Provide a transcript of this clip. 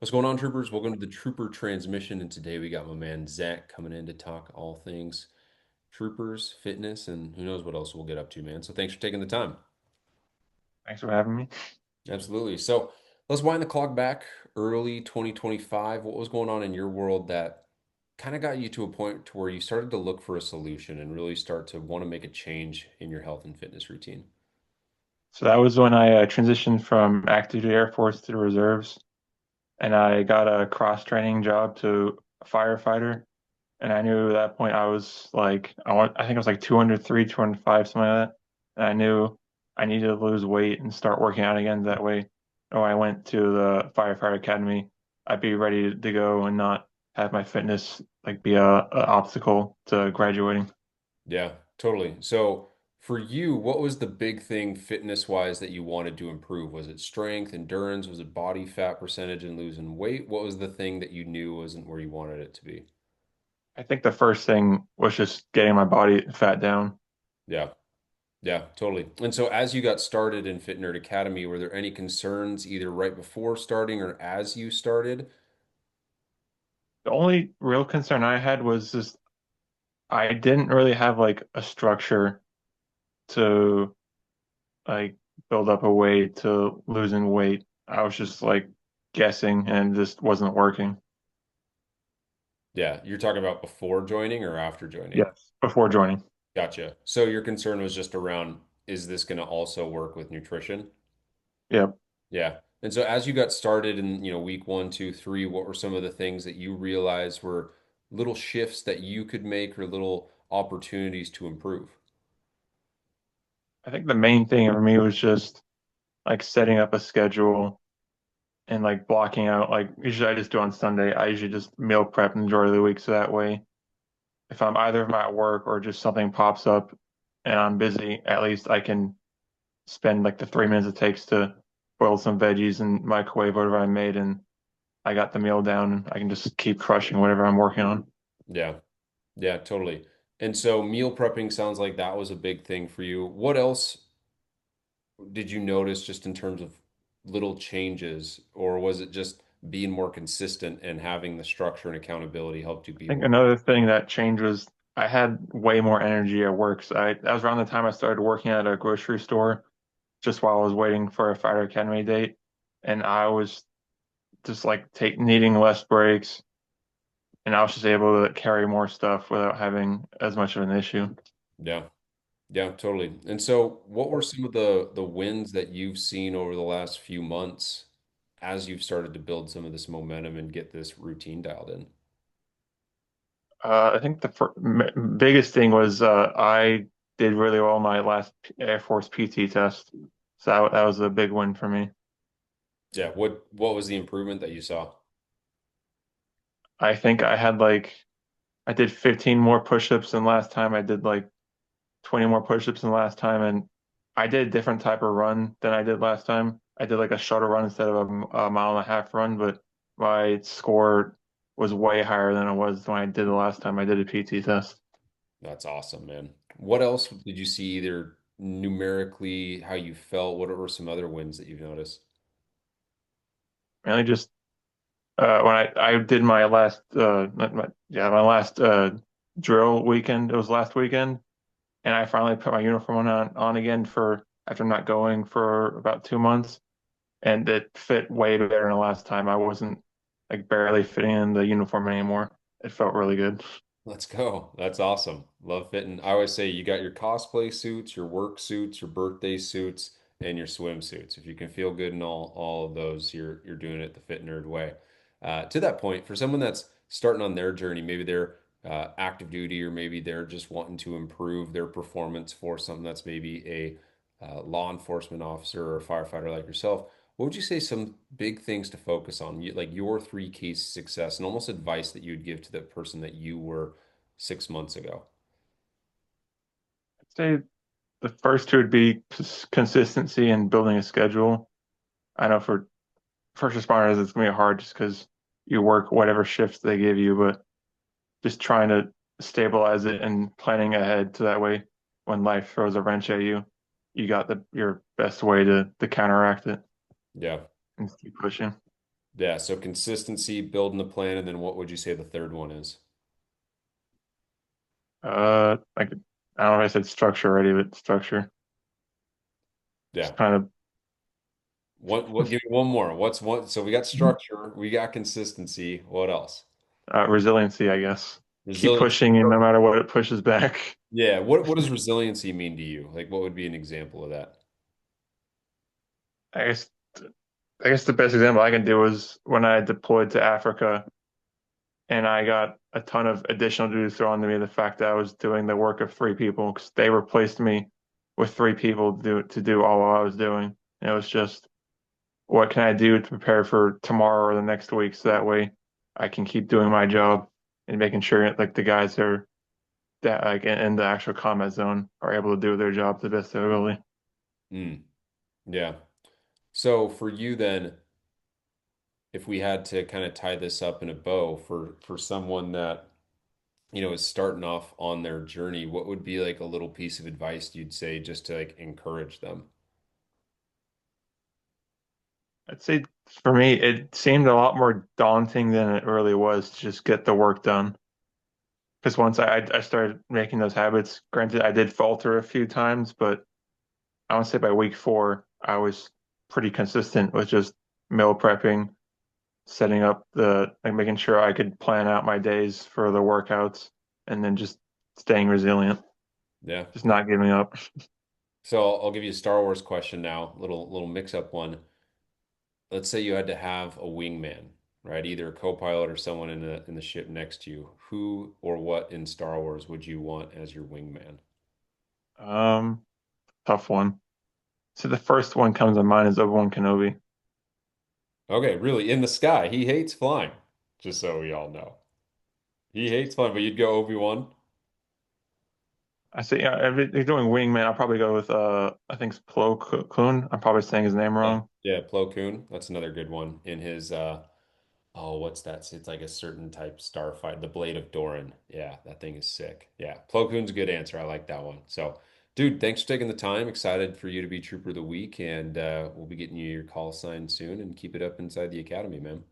What's going on, troopers? Welcome to the Trooper Transmission. And today we got my man Zach coming in to talk all things troopers, fitness, and who knows what else we'll get up to, man. So thanks for taking the time. Thanks for having me. Absolutely. So let's wind the clock back early 2025. What was going on in your world that kind of got you to a point to where you started to look for a solution and really start to want to make a change in your health and fitness routine? So that was when I transitioned from active duty Air Force to the reserves, and I got a cross training job to a firefighter. And I knew at that point I was like, I think it was like 203, 205, something like that. And I knew I needed to lose weight and start working out again. That way, when I went to the firefighter academy, I'd be ready to go and not have my fitness like be a obstacle to graduating. Yeah, totally. So for you, what was the big thing fitness wise that you wanted to improve? Was it strength, endurance? Was it body fat percentage and losing weight? What was the thing that you knew wasn't where you wanted it to be? I think the first thing was just getting my body fat down. Yeah, yeah, totally. And so as you got started in Fit Nerd Academy, were there any concerns either right before starting or as you started? The only real concern I had was just I didn't really have like a structure to like build up a way to losing weight. I was just like guessing and just wasn't working. Yeah, you're talking about before joining or after joining? Yes, before joining. Gotcha. So your concern was just around, is this going to also work with nutrition? Yep. Yeah. And so as you got started in, week one, two, three, what were some of the things that you realized were little shifts that you could make or little opportunities to improve? I think the main thing for me was just like setting up a schedule and like blocking out like usually I just do on Sunday. I usually just meal prep the majority of the week so that way if I'm either at work or just something pops up and I'm busy, at least I can spend like the 3 minutes it takes to boil some veggies and microwave whatever I made, and I got the meal down, and I can just keep crushing whatever I'm working on. Yeah. Yeah, totally. And so meal prepping sounds like that was a big thing for you. What else did you notice just in terms of little changes, or was it just being more consistent and having the structure and accountability helped you I be think more? another thing that changed was I had way more energy at work. So that was around the time I started working at a grocery store, just while I was waiting for a fighter academy date, and I was just like take needing less breaks, and I was just able to carry more stuff without having as much of an issue. Yeah. Yeah, totally. And so, what were some of the wins that you've seen over the last few months as you've started to build some of this momentum and get this routine dialed in? I think the biggest thing was I did really well on my last Air Force PT test, so that was a big win for me. Yeah, what was the improvement that you saw? I think I did 15 more push-ups than last time. I did like 20 more push-ups than last time, and I did a different type of run than I did last time. I did like a shuttle run instead of a mile and a half run, but my score was way higher than it was when I did the last time I did a PT test. That's awesome, man. What else did you see either numerically, how you felt? What were some other wins that you've noticed? Mainly just when I did my last my last drill weekend. It was last weekend, and I finally put my uniform on again for after not going for about 2 months, and it fit way better than the last time. I wasn't like barely fitting in the uniform anymore. It felt really good. Let's go. That's awesome. Love fitting. I always say you got your cosplay suits, your work suits, your birthday suits, and your swimsuits. If you can feel good in all of those, you're doing it the fit nerd way. To that point, for someone that's starting on their journey, maybe they're active duty, or maybe they're just wanting to improve their performance for something that's maybe a law enforcement officer or a firefighter like yourself. What would you say some big things to focus on, like your three keys to success, and almost advice that you would give to the person that you were 6 months ago? I'd say the first two would be consistency and building a schedule. I know for first responders, it's gonna be hard just because you work whatever shifts they give you, but just trying to stabilize it and planning ahead so that way when life throws a wrench at you, you got the your best way to counteract it Yeah, and keep pushing. Yeah, so consistency, building the plan, and then what would you say the third one is? Like I don't know if I said structure already, but structure. Yeah. Just kind of What, give me one more. What's one? So we got structure, we got consistency. What else? resiliency, I guess. Keep Resiliency. pushing, and no matter what, it pushes back. Yeah, what does resiliency mean to you? Like what would be an example of that? I guess I guess the best example I can do is when I deployed to Africa and I got a ton of additional duties thrown to me. The fact that I was doing the work of three people because they replaced me with three people to do all I was doing. And it was just what can I do to prepare for tomorrow or the next week so that way I can keep doing my job and making sure like the guys are that like in the actual combat zone are able to do their job to the best of their ability. Mm, yeah. So for you then, if we had to kind of tie this up in a bow for someone that, is starting off on their journey, what would be like a little piece of advice you'd say just to like encourage them? I'd say for me, it seemed a lot more daunting than it really was to just get the work done. Because once I started making those habits, granted, I did falter a few times, but I would say by week four, I was pretty consistent with just meal prepping, setting up like making sure I could plan out my days for the workouts, and then just staying resilient, Yeah. just not giving up. So I'll give you a Star Wars question now, little mix up one. Let's say you had to have a wingman, right? Either a co-pilot or someone in the ship next to you. Who or what in Star Wars would you want as your wingman? Um, Tough one. So the first one comes to mind is Obi-Wan Kenobi. Okay, really, in the sky. He hates flying, just so we all know. He hates flying, but you'd go Obi-Wan? I say, yeah, if you're doing wingman, I'll probably go with I think it's Plo Koon. I'm probably saying his name Yeah. wrong. Yeah, Plo Koon. That's another good one. In his oh, what's that? It's like a certain type starfighter, the Blade of Doran. Yeah, that thing is sick. Yeah, Plo Koon's a good answer. I like that one. So, dude, thanks for taking the time. Excited for you to be Trooper of the Week, and we'll be getting you your call sign soon and keep it up inside the academy, man.